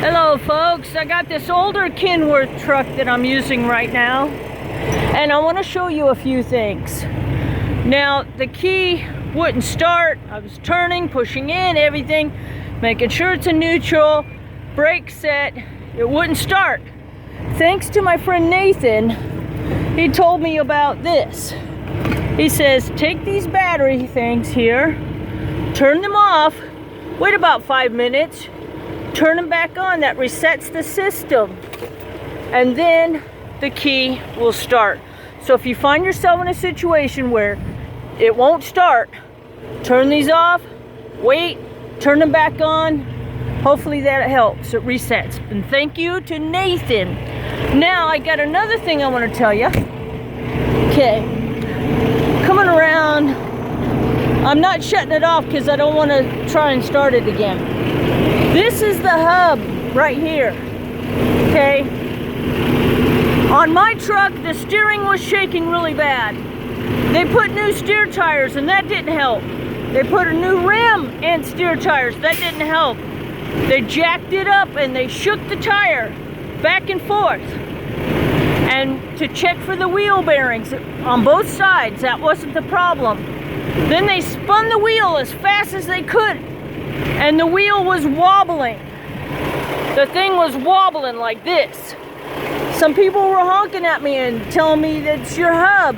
Hello folks, I got this older Kenworth truck that I'm using right now, and I want to show you a few things. Now the key wouldn't start. I was turning, pushing in, everything, making sure it's in neutral, brake set, it wouldn't start. Thanks to my friend Nathan, he told me about this. He says take these battery things here, turn them off, wait about 5 minutes, turn them back on. That resets the system, and then the key will start. So if you find yourself in a situation where it won't start, turn these off, wait, turn them back on. Hopefully that helps, it resets. And thank you to Nathan. Now I got another thing I want to tell you. Okay, coming around, I'm not shutting it off because I don't want to try and start it again. This is the hub right here, okay? On my truck, the steering was shaking really bad. They put new steer tires and that didn't help. They put a new rim and steer tires, that didn't help. They jacked it up and they shook the tire back and forth. And to check for the wheel bearings on both sides, that wasn't the problem. Then they spun the wheel as fast as they could, and the wheel was wobbling. The thing was wobbling like this. Some people were honking at me and telling me that's your hub.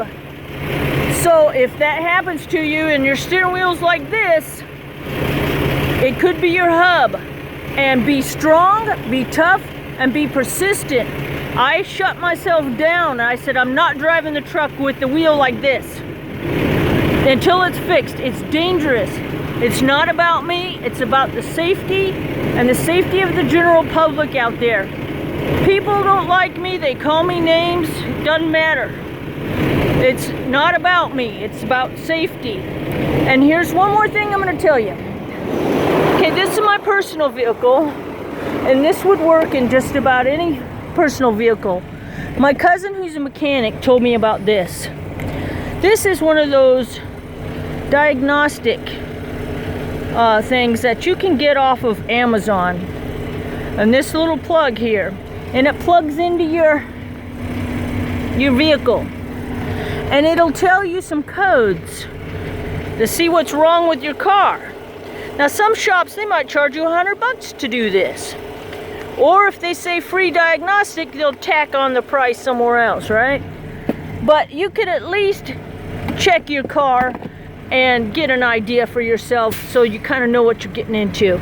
So if that happens to you and your steering wheel's like this, it could be your hub. And be strong, be tough, and be persistent. I shut myself down. I said I'm not driving the truck with the wheel like this until it's fixed. It's dangerous. It's not about me, it's about the safety and the safety of the general public out there. People don't like me, they call me names, it doesn't matter. It's not about me, it's about safety. And here's one more thing I'm going to tell you. Okay, this is my personal vehicle, and this would work in just about any personal vehicle. My cousin, who's a mechanic, told me about this. This is one of those diagnostic things that you can get off of Amazon, and this little plug here, and it plugs into your vehicle, and it'll tell you some codes to see what's wrong with your car. Now some shops, they might charge you $100 to do this, or if they say free diagnostic, they'll tack on the price somewhere else, right? But you could at least check your car and get an idea for yourself so you kind of know what you're getting into.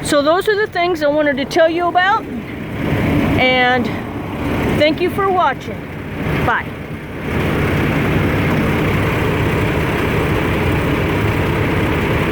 So those are the things I wanted to tell you about, and thank you for watching. Bye.